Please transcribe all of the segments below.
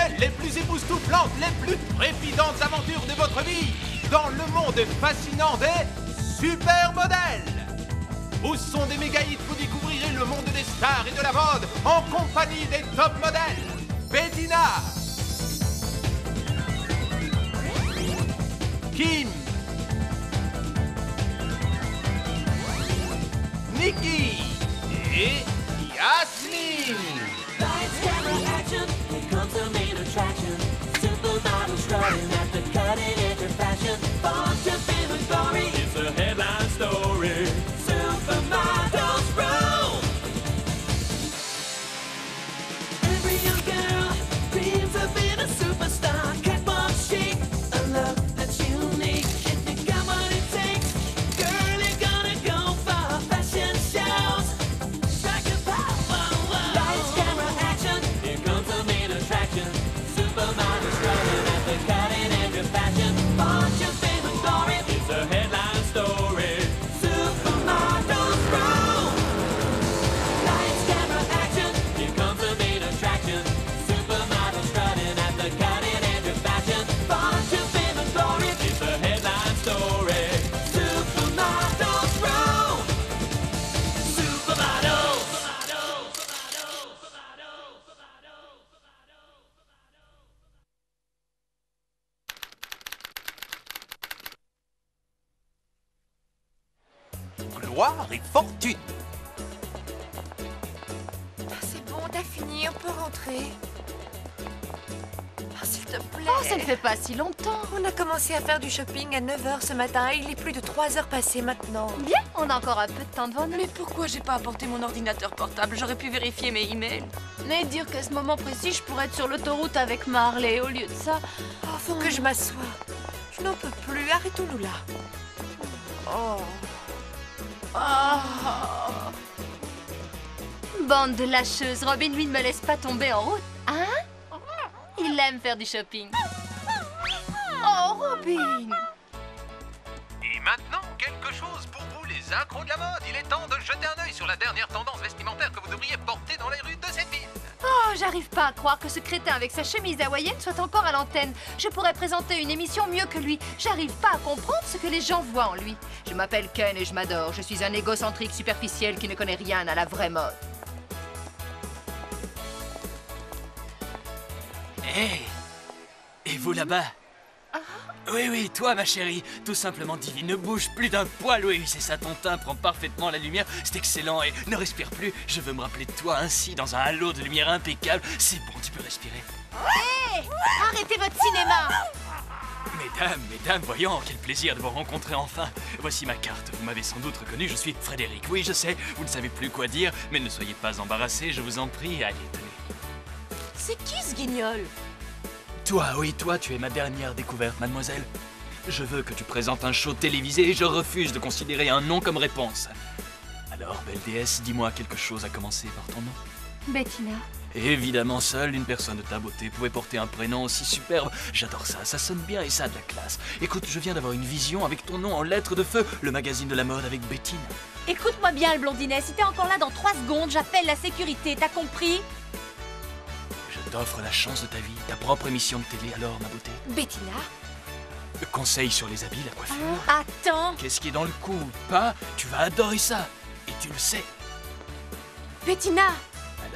nouvelles, les plus époustouflantes, les plus trépidantes aventures de votre vie dans le monde fascinant des supermodèles. Au son des méga hits, vous découvrirez le monde des stars et de la mode en compagnie des top modèles. Bettina, Kim, Nikki et Yasmine. Lights, camera, action, here comes the main attraction. Supermodel strutting at the cutting edge of fashion. Born to fame and glory, it's a headline story. Supermodels roll. Every young girl dreams of being a superstar. Catwalk chic, a look that's unique. If you got what it takes, girl, you're gonna go far. Fashion shows, strike a power. Lights, camera, action, here comes the main attraction. Supermodels strutting at the cutting edge of fashion. Born to fame and glory, it's a headline story. Supermodels roll. Lights, camera, action, here comes the main attraction. Supermodels strutting at the cutting edge of fashion. Born to fame and glory, it's a headline story. Supermodels roll. Supermodels. Gloire et fortune. C'est bon, t'as fini, on peut rentrer. Oh, s'il te plaît. Oh, ça ne fait pas si longtemps. On a commencé à faire du shopping à 9h ce matin et il est plus de 3 heures passées maintenant. Bien, on a encore un peu de temps devant nous. Mais pourquoi j'ai pas apporté mon ordinateur portable? J'aurais pu vérifier mes emails. Mais dire qu'à ce moment précis, je pourrais être sur l'autoroute avec Marley. Au lieu de ça... Oh, faut que je m'assoie. Je n'en peux plus, arrêtons-nous là. Oh. Oh. Bande de lâcheuses, Robin, lui, ne me laisse pas tomber en route. Hein? Il aime faire du shopping. Oh, Robin! Et maintenant, quelque chose pour vous, les accros de la mode. Il est temps de jeter un œil sur la dernière tendance vestimentaire que vous devriez porter dans les rues de cette ville. Oh, j'arrive pas à croire que ce crétin avec sa chemise hawaïenne soit encore à l'antenne. Je pourrais présenter une émission mieux que lui. J'arrive pas à comprendre ce que les gens voient en lui. Je m'appelle Ken et je m'adore. Je suis un égocentrique superficiel qui ne connaît rien à la vraie mode. Hé! Et vous là-bas? Oui, oui, toi, ma chérie, tout simplement divine, ne bouge plus d'un poil, oui, c'est ça, ton teint prend parfaitement la lumière, c'est excellent, et ne respire plus, je veux me rappeler de toi ainsi, dans un halo de lumière impeccable, c'est bon, tu peux respirer. Hé! Arrêtez votre cinéma! Mesdames, voyons, quel plaisir de vous rencontrer enfin. Voici ma carte, vous m'avez sans doute reconnu, je suis Frédéric, oui, je sais, vous ne savez plus quoi dire, mais ne soyez pas embarrassés, je vous en prie, allez, tenez. C'est qui ce guignol? Toi, oui, toi, tu es ma dernière découverte, mademoiselle. Je veux que tu présentes un show télévisé et je refuse de considérer un nom comme réponse. Alors, belle déesse, dis-moi quelque chose à commencer par ton nom. Bettina. Évidemment, seule une personne de ta beauté pouvait porter un prénom aussi superbe. J'adore ça, ça sonne bien et ça a de la classe. Écoute, je viens d'avoir une vision avec ton nom en lettres de feu, le magazine de la mode avec Bettina. Écoute-moi bien, le blondinet, si t'es encore là dans 3 secondes, j'appelle la sécurité, t'as compris? Je t'offre la chance de ta vie, ta propre émission de télé alors, ma beauté. Bettina? Conseil sur les habits, la coiffure. Attends! Qu'est-ce qui est dans le coup ou pas? Tu vas adorer ça. Et tu le sais. Bettina!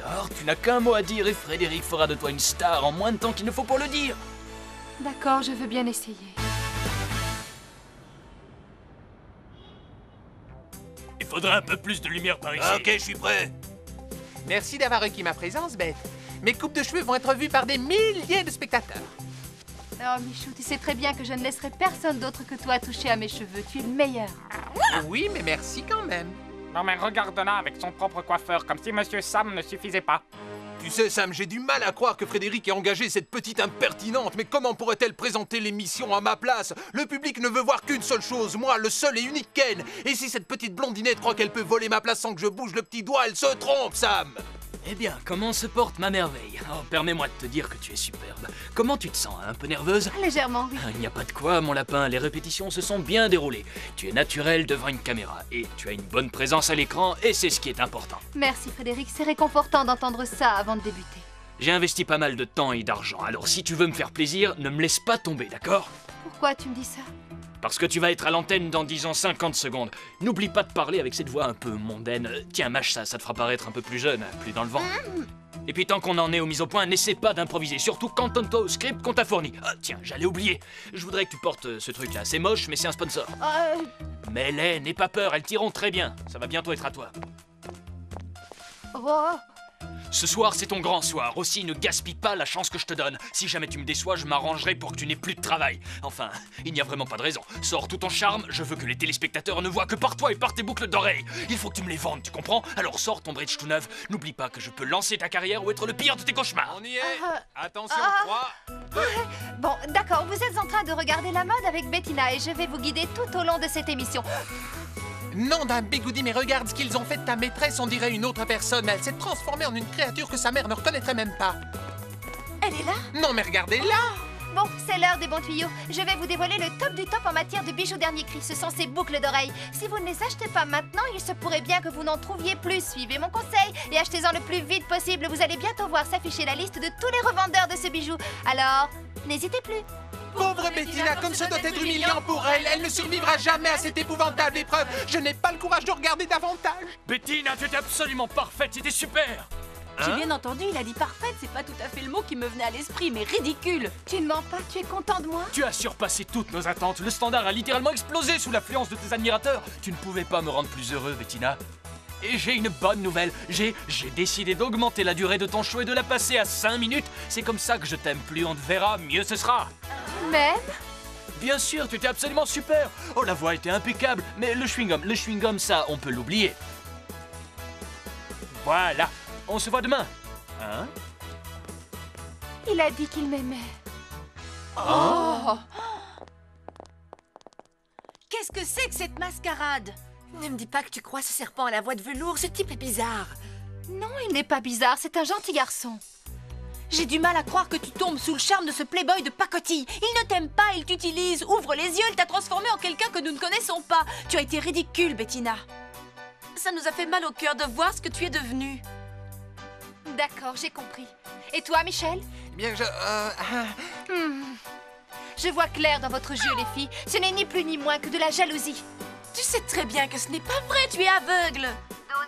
Alors, tu n'as qu'un mot à dire et Frédéric fera de toi une star en moins de temps qu'il ne faut pour le dire. D'accord, je veux bien essayer. Il faudra un peu plus de lumière par ici. Ok, je suis prêt. Merci d'avoir requis ma présence, Beth. Mes coupes de cheveux vont être vues par des milliers de spectateurs. Oh, Michou, tu sais très bien que je ne laisserai personne d'autre que toi toucher à mes cheveux. Tu es le meilleur. Oui, mais merci quand même. Non mais regarde-la avec son propre coiffeur, comme si Monsieur Sam ne suffisait pas. Tu sais, Sam, j'ai du mal à croire que Frédéric ait engagé cette petite impertinente, mais comment pourrait-elle présenter l'émission à ma place? Le public ne veut voir qu'une seule chose, moi, le seul et unique Ken. Et si cette petite blondinette croit qu'elle peut voler ma place sans que je bouge le petit doigt, elle se trompe, Sam. Eh bien, comment se porte ma merveille? Oh, permets-moi de te dire que tu es superbe. Comment tu te sens? Un peu nerveuse? Légèrement, oui. Il n'y a pas de quoi, mon lapin. Les répétitions se sont bien déroulées. Tu es naturel devant une caméra et tu as une bonne présence à l'écran et c'est ce qui est important. Merci, Frédéric. C'est réconfortant d'entendre ça avant de débuter. J'ai investi pas mal de temps et d'argent, alors si tu veux me faire plaisir, ne me laisse pas tomber, d'accord? Pourquoi tu me dis ça? Parce que tu vas être à l'antenne dans 10 ans 50 secondes. N'oublie pas de parler avec cette voix un peu mondaine. Tiens, mâche ça, ça te fera paraître un peu plus jeune, plus dans le vent. Et puis tant qu'on en est aux mises au point, n'essaie pas d'improviser, surtout cantonne-toi au script qu'on t'a fourni. Ah tiens, j'allais oublier. Je voudrais que tu portes ce truc-là. C'est moche, mais c'est un sponsor. Mais les, n'aie pas peur, elles tireront très bien. Ça va bientôt être à toi. Oh. Ce soir, c'est ton grand soir. Aussi, ne gaspille pas la chance que je te donne. Si jamais tu me déçois, je m'arrangerai pour que tu n'aies plus de travail. Enfin, il n'y a vraiment pas de raison. Sors tout ton charme, je veux que les téléspectateurs ne voient que par toi et par tes boucles d'oreilles. Il faut que tu me les vendes, tu comprends? Alors sors ton bridge tout neuf. N'oublie pas que je peux lancer ta carrière ou être le pire de tes cauchemars. On y est. Attention, 3, 2... Bon, d'accord, vous êtes en train de regarder la mode avec Bettina et je vais vous guider tout au long de cette émission. Nom d'un bigoudi, mais regarde ce qu'ils ont fait de ta maîtresse, on dirait une autre personne. Elle s'est transformée en une créature que sa mère ne reconnaîtrait même pas. Elle est là? Non, mais regardez-la. Bon, c'est l'heure des bons tuyaux. Je vais vous dévoiler le top du top en matière de bijoux dernier cri. Ce sont ces boucles d'oreilles. Si vous ne les achetez pas maintenant, il se pourrait bien que vous n'en trouviez plus. Suivez mon conseil et achetez-en le plus vite possible. Vous allez bientôt voir s'afficher la liste de tous les revendeurs de ce bijou. Alors, n'hésitez plus. Pauvre Bettina, comme ce doit être humiliant pour elle. Elle ne survivra jamais à cette épouvantable épreuve. Je n'ai pas le courage de regarder davantage. Bettina, tu étais absolument parfaite, c'était super. J'ai bien entendu, il a dit parfaite, c'est pas tout à fait le mot qui me venait à l'esprit, mais ridicule. Tu ne mens pas, tu es content de moi? Tu as surpassé toutes nos attentes. Le standard a littéralement explosé sous l'affluence de tes admirateurs. Tu ne pouvais pas me rendre plus heureux, Bettina. Et j'ai une bonne nouvelle. J'ai décidé d'augmenter la durée de ton show et de la passer à 5 minutes. C'est comme ça que je t'aime. Plus on te verra, mieux ce sera. Même? Bien sûr, tu étais absolument super. Oh, la voix était impeccable. Mais le chewing-gum, ça, on peut l'oublier. Voilà. On se voit demain. Hein? Il a dit qu'il m'aimait. Oh. Qu'est-ce que c'est que cette mascarade? Ne me dis pas que tu crois ce serpent à la voix de velours, ce type est bizarre. Non, il n'est pas bizarre, c'est un gentil garçon. J'ai du mal à croire que tu tombes sous le charme de ce playboy de pacotille. Il ne t'aime pas, il t'utilise. Ouvre les yeux, il t'a transformé en quelqu'un que nous ne connaissons pas. Tu as été ridicule, Bettina. Ça nous a fait mal au cœur de voir ce que tu es devenue. D'accord, j'ai compris. Et toi, Michel? Eh bien, Je vois clair dans votre jeu, les filles. Ce n'est ni plus ni moins que de la jalousie. Tu sais très bien que ce n'est pas vrai, tu es aveugle.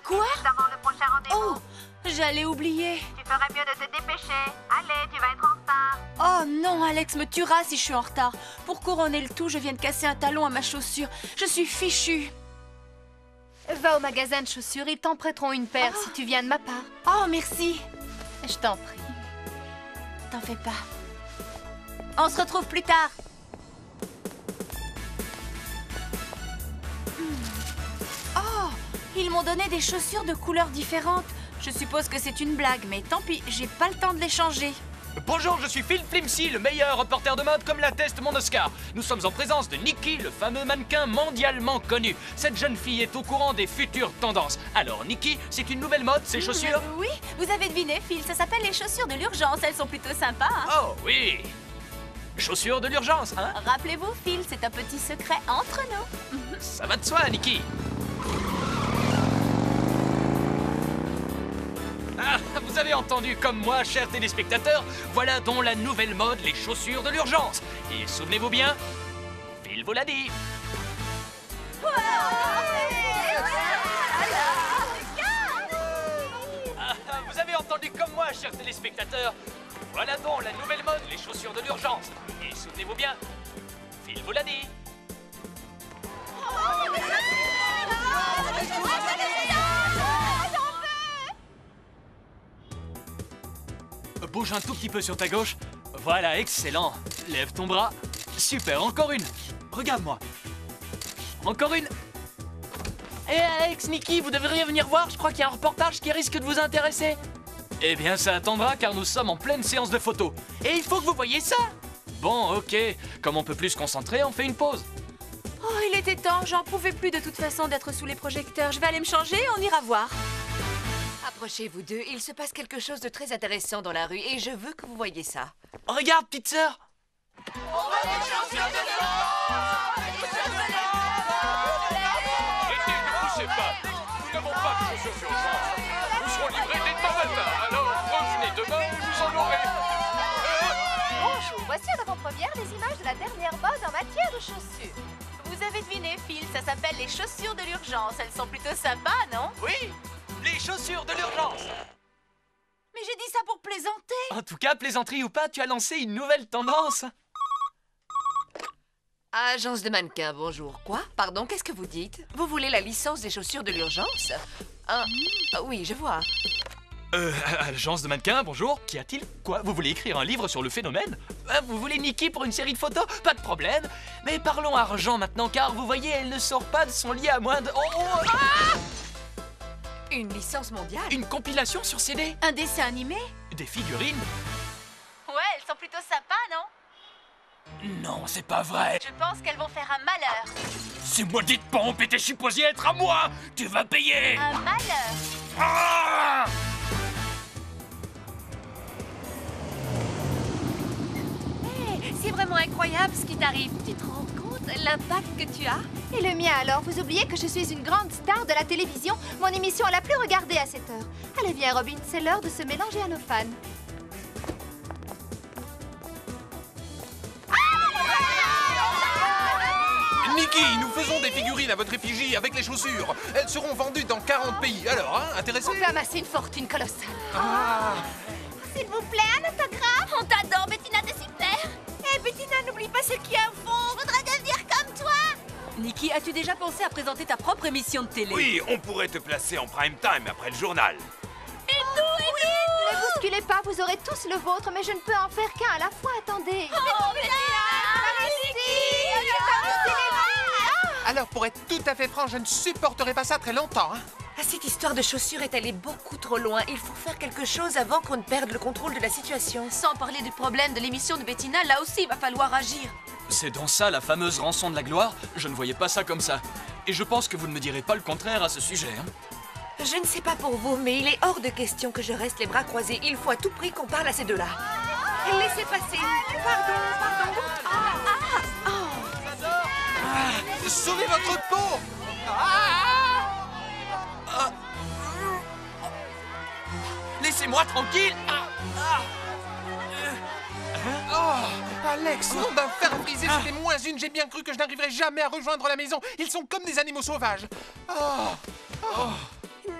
Quoi? Avant le prochain rendez-vous. Oh, j'allais oublier. Tu ferais mieux de te dépêcher. Allez, tu vas être en retard. Oh non, Alex me tuera si je suis en retard. Pour couronner le tout, je viens de casser un talon à ma chaussure. Je suis fichue. Va au magasin de chaussures, ils t'en prêteront une paire si tu viens de ma part. Oh, merci. Je t'en prie. T'en fais pas. On se retrouve plus tard. Oh, ils m'ont donné des chaussures de couleurs différentes. Je suppose que c'est une blague, mais tant pis, j'ai pas le temps de les changer. Bonjour, je suis Phil Flimsy, le meilleur reporter de mode comme l'atteste mon Oscar. Nous sommes en présence de Nikki, le fameux mannequin mondialement connu. Cette jeune fille est au courant des futures tendances. Alors Nikki, c'est une nouvelle mode, ces chaussures? Oui, vous avez deviné, Phil, ça s'appelle les chaussures de l'urgence. Elles sont plutôt sympas, hein? Oh oui. Chaussures de l'urgence, hein? Rappelez-vous, Phil, c'est un petit secret entre nous. Ça va de soi, Nikki. Ah, vous avez entendu comme moi, chers téléspectateurs, voilà donc la nouvelle mode, les chaussures de l'urgence. Et souvenez-vous bien, Phil vous l'a dit. Vous avez entendu comme moi, chers téléspectateurs, voilà donc la nouvelle mode, les chaussures de l'urgence. Et souvenez-vous bien, Phil vous l'a dit. Bouge un tout petit peu sur ta gauche. Voilà, excellent. Lève ton bras. Super, encore une. Regarde-moi. Encore une. Et Alex, Nikki, vous devriez venir voir. Je crois qu'il y a un reportage qui risque de vous intéresser. Eh bien, ça attendra car nous sommes en pleine séance de photos. Et il faut que vous voyiez ça. Bon, ok. Comme on peut plus se concentrer, on fait une pause. Oh, il était temps, j'en pouvais plus de toute façon d'être sous les projecteurs. Je vais aller me changer et on ira voir. Approchez-vous deux, il se passe quelque chose de très intéressant dans la rue et je veux que vous voyiez ça. Regarde, petite sœur. Arrêtez, ne poussez pas. Nous n'avons pas de chaussures d'urgence. Nous serons livrés dès demain matin. Alors revenez demain. vous en aurez. Bonjour, voici en avant-première les images de la dernière mode en matière de chaussures. Vous avez deviné, Phil, ça s'appelle les chaussures de l'urgence. Elles sont plutôt sympas, non? Oui, les chaussures de l'urgence. Mais j'ai dit ça pour plaisanter. En tout cas, plaisanterie ou pas, tu as lancé une nouvelle tendance. Agence de mannequins, bonjour. Quoi? Pardon, qu'est-ce que vous dites? Vous voulez la licence des chaussures de l'urgence? Oui, je vois. Agence de mannequins, bonjour. Qu'y a-t-il? Quoi? Vous voulez écrire un livre sur le phénomène? Vous voulez Nikki pour une série de photos? Pas de problème. Mais parlons argent maintenant, car vous voyez, elle ne sort pas de son lit à moins de... Une licence mondiale? Une compilation sur CD? Un dessin animé? Des figurines? Ouais, elles sont plutôt sympas, non? Non, c'est pas vrai. Je pense qu'elles vont faire un malheur. Ces maudites pompes étaient supposées être à moi. Tu vas payer. Un malheur? Ah! C'est vraiment incroyable ce qui t'arrive. Tu te rends compte l'impact que tu as? Et le mien alors? Vous oubliez que je suis une grande star de la télévision? Mon émission est la plus regardée à cette heure. Allez viens Robin, c'est l'heure de se mélanger à nos fans. Nikki, nous faisons des figurines à votre effigie avec les chaussures. Elles seront vendues dans 40 pays. Alors, hein, intéressé? On peut amasser une fortune colossale. S'il vous plaît, un autographe? On t'adore, Bettina, t'es super. Hé, Bettina, n'oublie pas ce qu'il y a au fond. Je voudrais devenir comme toi. Nikki, as-tu déjà pensé à présenter ta propre émission de télé? Oui, on pourrait te placer en prime time après le journal. Ne bousculez pas, vous aurez tous le vôtre, mais je ne peux en faire qu'un à la fois. Attendez. Alors, pour être tout à fait franc, je ne supporterai pas ça très longtemps. Hein. Cette histoire de chaussures est allée beaucoup trop loin. Il faut faire quelque chose avant qu'on ne perde le contrôle de la situation. Sans parler du problème de l'émission de Bettina, là aussi, il va falloir agir. C'est dans ça la fameuse rançon de la gloire? Je ne voyais pas ça comme ça. Et je pense que vous ne me direz pas le contraire à ce sujet. Hein. Je ne sais pas pour vous, mais il est hors de question que je reste les bras croisés. Il faut à tout prix qu'on parle à ces deux-là. Laissez passer. Pardon. Sauvez votre peau! Laissez-moi tranquille. Alex, nom d'un fer brisé, c'était moins une. J'ai bien cru que je n'arriverais jamais à rejoindre la maison. Ils sont comme des animaux sauvages.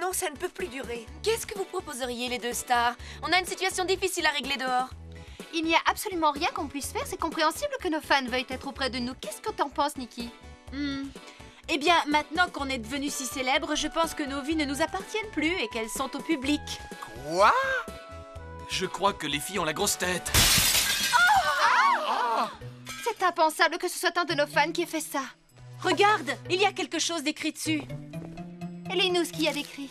Non, ça ne peut plus durer. Qu'est-ce que vous proposeriez, les deux stars? On a une situation difficile à régler dehors. Il n'y a absolument rien qu'on puisse faire. C'est compréhensible que nos fans veuillent être auprès de nous. Qu'est-ce que t'en penses, Nikki? Eh bien, maintenant qu'on est devenus si célèbres, je pense que nos vies ne nous appartiennent plus et qu'elles sont au public. Quoi? Je crois que les filles ont la grosse tête. C'est impensable que ce soit un de nos fans qui ait fait ça. Regarde, il y a quelque chose d'écrit dessus. Lis-nous ce qu'il y a d'écrit.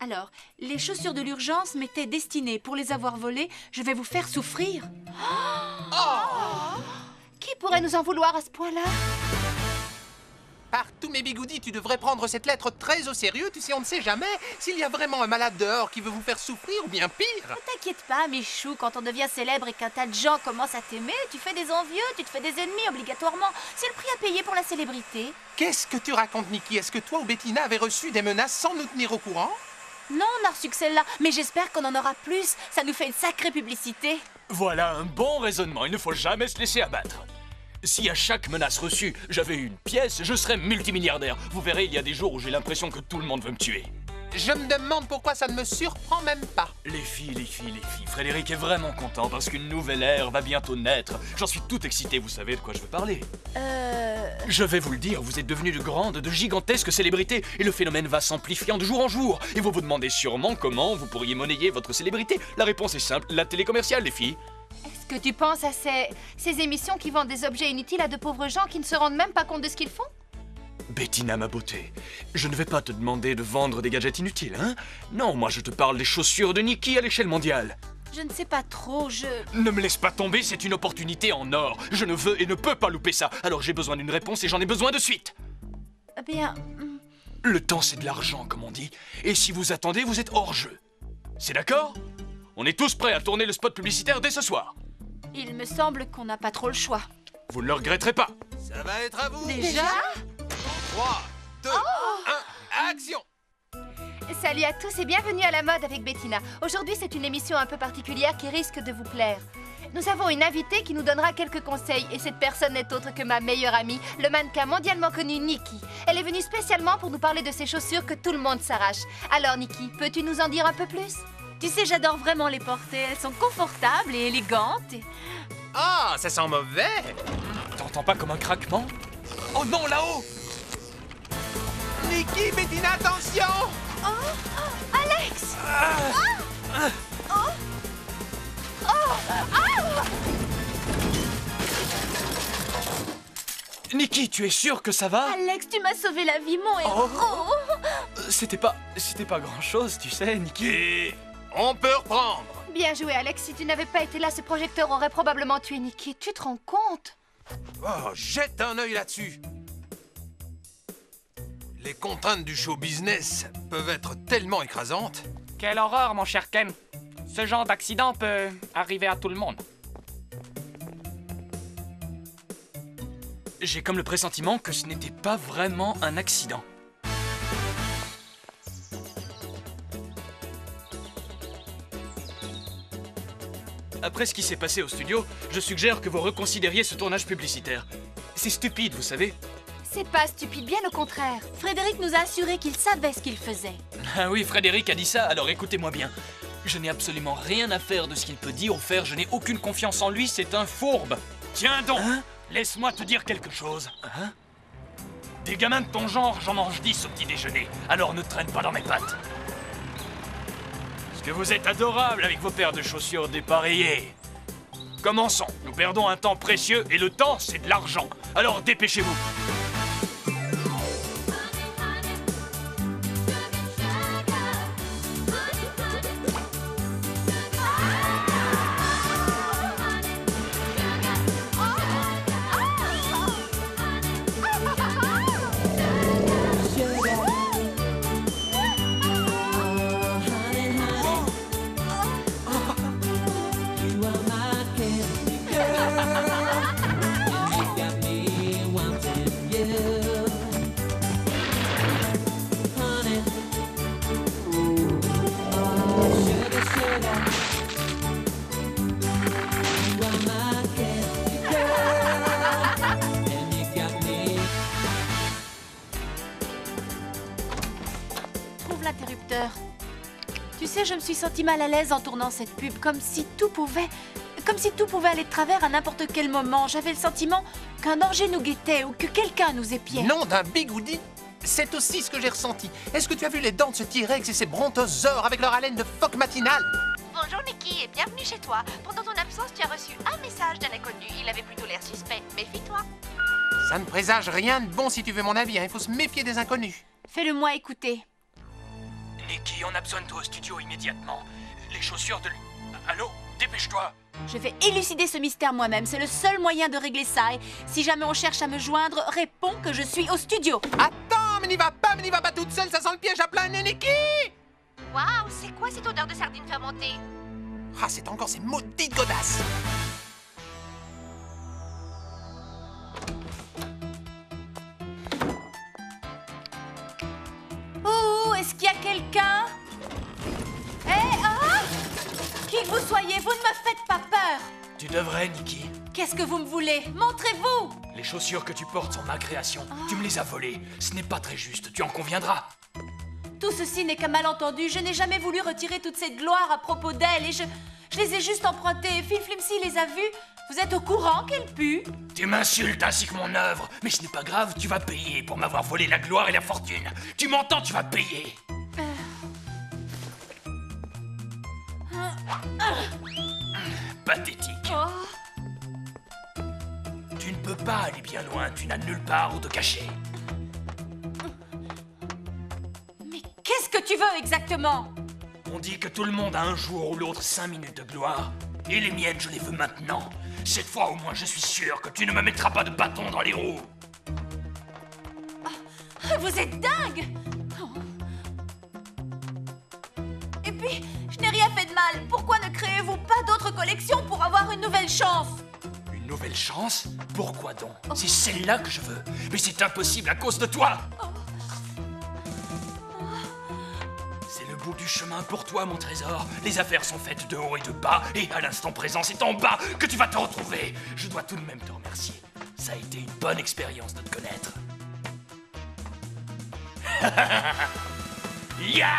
Alors, les chaussures de l'urgence m'étaient destinées. Pour les avoir volées, je vais vous faire souffrir. Qui pourrait nous en vouloir à ce point-là? Par tous mes bigoudis, tu devrais prendre cette lettre très au sérieux. Tu sais, on ne sait jamais s'il y a vraiment un malade dehors qui veut vous faire souffrir ou bien pire. Ne t'inquiète pas, Michou, quand on devient célèbre et qu'un tas de gens commencent à t'aimer, tu fais des envieux, tu te fais des ennemis obligatoirement. C'est le prix à payer pour la célébrité. Qu'est-ce que tu racontes, Nikki? Est-ce que toi ou Bettina avez reçu des menaces sans nous tenir au courant? Non, on a reçu que celle-là, mais j'espère qu'on en aura plus. Ça nous fait une sacrée publicité. Voilà un bon raisonnement. Il ne faut jamais se laisser abattre. Si à chaque menace reçue, j'avais une pièce, je serais multimilliardaire. Vous verrez, il y a des jours où j'ai l'impression que tout le monde veut me tuer. Je me demande pourquoi ça ne me surprend même pas. Les filles. Frédéric est vraiment content parce qu'une nouvelle ère va bientôt naître. J'en suis tout excité, vous savez de quoi je veux parler. Je vais vous le dire, vous êtes devenues de grandes, de gigantesques célébrités et le phénomène va s'amplifiant de jour en jour. Et vous vous demandez sûrement comment vous pourriez monnayer votre célébrité. La réponse est simple, la télé commerciale, les filles. Est-ce que tu penses à ces émissions qui vendent des objets inutiles à de pauvres gens qui ne se rendent même pas compte de ce qu'ils font? Bettina, ma beauté, je ne vais pas te demander de vendre des gadgets inutiles, hein? Non, moi je te parle des chaussures de Nikki à l'échelle mondiale. Je ne sais pas trop, Ne me laisse pas tomber, c'est une opportunité en or. Je ne veux et ne peux pas louper ça. Alors j'ai besoin d'une réponse et j'en ai besoin de suite. Eh bien... Le temps, c'est de l'argent, comme on dit. Et si vous attendez, vous êtes hors jeu. C'est d'accord? On est tous prêts à tourner le spot publicitaire dès ce soir. Il me semble qu'on n'a pas trop le choix. Vous ne le regretterez pas. Ça va être à vous. Déjà 3, 2, 1, action! salut à tous et bienvenue à la mode avec Bettina. Aujourd'hui, c'est une émission un peu particulière qui risque de vous plaire. Nous avons une invitée qui nous donnera quelques conseils et cette personne n'est autre que ma meilleure amie, le mannequin mondialement connu Nikki. Elle est venue spécialement pour nous parler de ces chaussures que tout le monde s'arrache. Alors Nikki, peux-tu nous en dire un peu plus? Tu sais, j'adore vraiment les porter. Elles sont confortables et élégantes. Ah, ça sent mauvais. T'entends pas comme un craquement? Oh non, là-haut! Nikki, Bettina, attention! Alex! Nikki, tu es sûre que ça va? Alex, tu m'as sauvé la vie, mon héros. C'était pas grand-chose, tu sais, Nikki. Et on peut reprendre. Bien joué Alex, si tu n'avais pas été là, ce projecteur aurait probablement tué Nikki. Tu te rends compte? Oh, jette un œil là-dessus. Les contraintes du show business peuvent être tellement écrasantes. Quelle horreur, mon cher Ken. Ce genre d'accident peut arriver à tout le monde. J'ai comme le pressentiment que ce n'était pas vraiment un accident. Après ce qui s'est passé au studio, je suggère que vous reconsidériez ce tournage publicitaire. C'est stupide, vous savez. C'est pas stupide, bien au contraire. Frédéric nous a assuré qu'il savait ce qu'il faisait. Ah oui, Frédéric a dit ça, alors écoutez-moi bien. Je n'ai absolument rien à faire de ce qu'il peut dire ou faire, je n'ai aucune confiance en lui, c'est un fourbe. Tiens donc, Hein? laisse-moi te dire quelque chose. Hein? Des gamins de ton genre, j'en mange 10 au petit déjeuner, alors ne traîne pas dans mes pattes. Parce que vous êtes adorables avec vos paires de chaussures dépareillées. Commençons, nous perdons un temps précieux et le temps, c'est de l'argent. Alors dépêchez-vous. Trouve l'interrupteur. Tu sais, je me suis sentie mal à l'aise en tournant cette pub, comme si tout pouvait aller de travers à n'importe quel moment. J'avais le sentiment qu'un danger nous guettait ou que quelqu'un nous épiait. Nom d'un bigoudi. C'est aussi ce que j'ai ressenti. Est-ce que tu as vu les dents de ce T-Rex et ses brontosaures avec leur haleine de phoque matinale? Bonjour Nikki et bienvenue chez toi. Pendant ton absence, tu as reçu un message d'un inconnu. Il avait plutôt l'air suspect. Méfie-toi. Ça ne présage rien de bon si tu veux mon avis, hein. Il faut se méfier des inconnus. Fais-le-moi écouter. Nikki, on a besoin de toi au studio immédiatement. Les chaussures de... Allô? Dépêche-toi. Je vais élucider ce mystère moi-même. C'est le seul moyen de régler ça. Et si jamais on cherche à me joindre, réponds que je suis au studio. Attends, mais n'y va pas toute seule, ça sent le piège à plein nez, Nikki! Waouh, c'est quoi cette odeur de sardines fermentées? Ah, c'est encore ces maudites godasses! Ouh, est-ce qu'il y a quelqu'un? Qui que vous soyez, vous ne me faites pas peur. Tu devrais, Nikki. Qu'est-ce que vous me voulez? Montrez-vous. Les chaussures que tu portes sont ma création. Tu me les as volées. Ce n'est pas très juste, tu en conviendras. Tout ceci n'est qu'un malentendu. Je n'ai jamais voulu retirer toute cette gloire à propos d'elle et je les ai juste empruntées. Phil Flimsy les a vues. Vous êtes au courant qu'elle pue? Tu m'insultes ainsi que mon œuvre. Mais ce n'est pas grave, tu vas payer pour m'avoir volé la gloire et la fortune. Tu m'entends, tu vas payer. Pathétique. Tu ne peux pas aller bien loin, tu n'as nulle part où te cacher. Mais qu'est-ce que tu veux exactement? On dit que tout le monde a un jour ou l'autre 5 minutes de gloire. Et les miennes, je les veux maintenant. Cette fois au moins, je suis sûr que tu ne me mettras pas de bâton dans les roues. Vous êtes dingue! Et puis, je n'ai rien fait de mal. Pourquoi ne créez-vous pas d'autres collections pour avoir une nouvelle chance? Une nouvelle chance? Pourquoi donc? C'est celle-là que je veux. Mais c'est impossible à cause de toi! bout du chemin pour toi, mon trésor. Les affaires sont faites de haut et de bas, et à l'instant présent, c'est en bas que tu vas te retrouver. Je dois tout de même te remercier. Ça a été une bonne expérience de te connaître. Ya!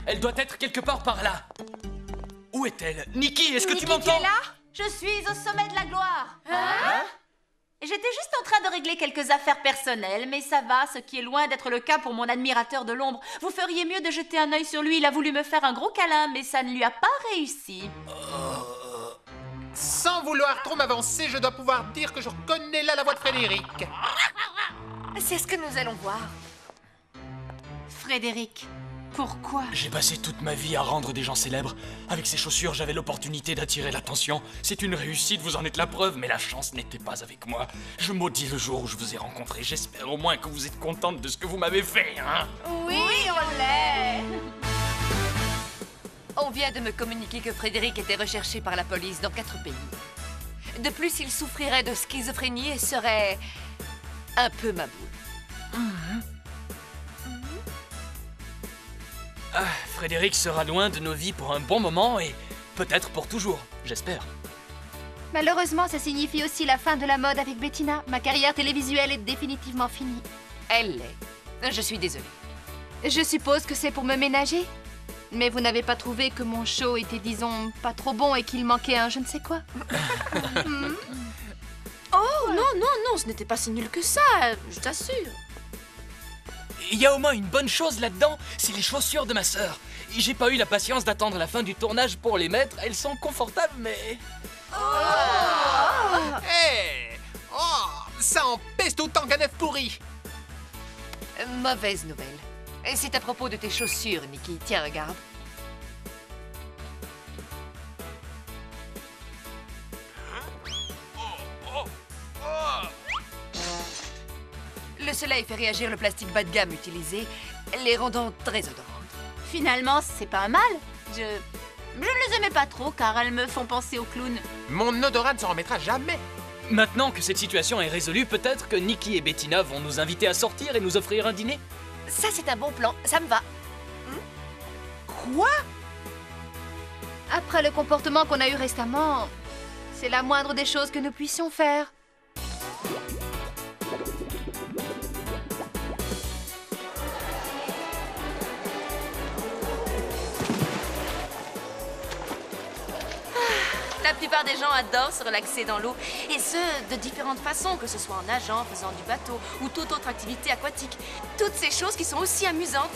Elle doit être quelque part par là. Où est-elle? Nikki, est-ce que tu m'entends? Tu es là? Je suis au sommet de la gloire. Hein? J'étais juste en train de régler quelques affaires personnelles, mais ça va, ce qui est loin d'être le cas pour mon admirateur de l'ombre. Vous feriez mieux de jeter un œil sur lui. Il a voulu me faire un gros câlin, mais ça ne lui a pas réussi. Sans vouloir trop m'avancer, je dois pouvoir dire que je reconnais là la voix de Frédéric. C'est ce que nous allons voir. Frédéric, pourquoi? J'ai passé toute ma vie à rendre des gens célèbres. Avec ces chaussures, j'avais l'opportunité d'attirer l'attention. C'est une réussite, vous en êtes la preuve, mais la chance n'était pas avec moi. Je maudis le jour où je vous ai rencontré. J'espère au moins que vous êtes contente de ce que vous m'avez fait, hein? Oui, on l'est. On vient de me communiquer que Frédéric était recherché par la police dans 4 pays. De plus, il souffrirait de schizophrénie et serait un peu maboule. Ah, Frédéric sera loin de nos vies pour un bon moment et peut-être pour toujours, j'espère. Malheureusement, ça signifie aussi la fin de la mode avec Bettina. Ma carrière télévisuelle est définitivement finie. Elle l'est. Je suis désolée. Je suppose que c'est pour me ménager. Mais vous n'avez pas trouvé que mon show était, disons, pas trop bon et qu'il manquait un je ne sais quoi? Oh, non, ce n'était pas si nul que ça, je t'assure. Il y a au moins une bonne chose là-dedans, c'est les chaussures de ma sœur. J'ai pas eu la patience d'attendre la fin du tournage pour les mettre, elles sont confortables, mais... Hé! Oh, ça empeste autant qu'un œuf pourri. Mauvaise nouvelle. Et c'est à propos de tes chaussures, Nikki. Tiens, regarde. Le soleil fait réagir le plastique bas de gamme utilisé, les rendant très odorantes. Finalement, c'est pas mal. Je ne les aimais pas trop car elles me font penser aux clowns. Mon odorat ne s'en remettra jamais. Maintenant que cette situation est résolue, peut-être que Nikki et Bettina vont nous inviter à sortir et nous offrir un dîner? Ça, c'est un bon plan. Ça me va. Quoi? Après le comportement qu'on a eu récemment, c'est la moindre des choses que nous puissions faire. La plupart des gens adorent se relaxer dans l'eau, et ce, de différentes façons, que ce soit en nageant, faisant du bateau ou toute autre activité aquatique. Toutes ces choses qui sont aussi amusantes.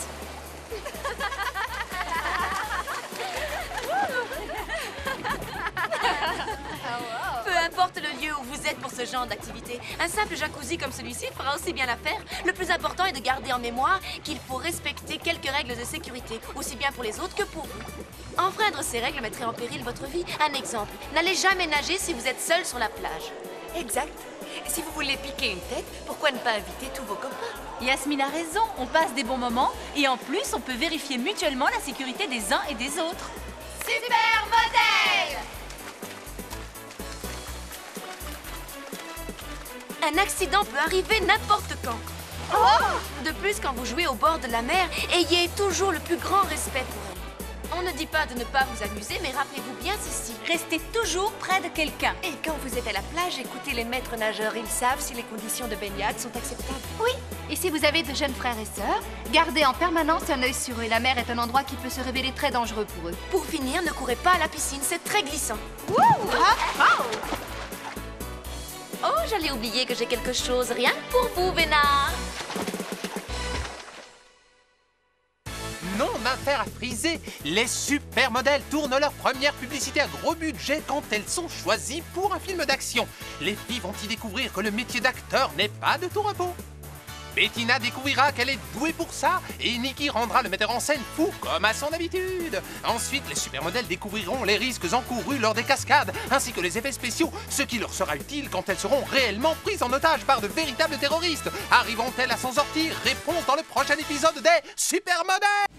Peu importe le lieu où vous êtes pour ce genre d'activité, un simple jacuzzi comme celui-ci fera aussi bien l'affaire. Le plus important est de garder en mémoire qu'il faut respecter quelques règles de sécurité, aussi bien pour les autres que pour vous. Enfreindre ces règles mettrait en péril votre vie. Un exemple, n'allez jamais nager si vous êtes seul sur la plage. Exact. Si vous voulez piquer une tête, pourquoi ne pas inviter tous vos copains? Yasmine a raison, on passe des bons moments et en plus on peut vérifier mutuellement la sécurité des uns et des autres. Super modèle! Un accident peut arriver n'importe quand. De plus, quand vous jouez au bord de la mer, ayez toujours le plus grand respect pour elle. On ne dit pas de ne pas vous amuser, mais rappelez-vous bien ceci. Restez toujours près de quelqu'un. Et quand vous êtes à la plage, écoutez les maîtres nageurs. Ils savent si les conditions de baignade sont acceptables. Oui, et si vous avez de jeunes frères et sœurs, gardez en permanence un œil sur eux. La mer est un endroit qui peut se révéler très dangereux pour eux. Pour finir, ne courez pas à la piscine, c'est très glissant. Oh, j'allais oublier que j'ai quelque chose rien que pour vous, Vénard. Non d'affaire à friser. Les supermodèles tournent leur première publicité à gros budget quand elles sont choisies pour un film d'action. Les filles vont y découvrir que le métier d'acteur n'est pas de tout repos. Bettina découvrira qu'elle est douée pour ça et Nikki rendra le metteur en scène fou comme à son habitude. Ensuite, les supermodèles découvriront les risques encourus lors des cascades ainsi que les effets spéciaux, ce qui leur sera utile quand elles seront réellement prises en otage par de véritables terroristes. Arriveront-elles à s'en sortir? Réponse dans le prochain épisode des Supermodèles.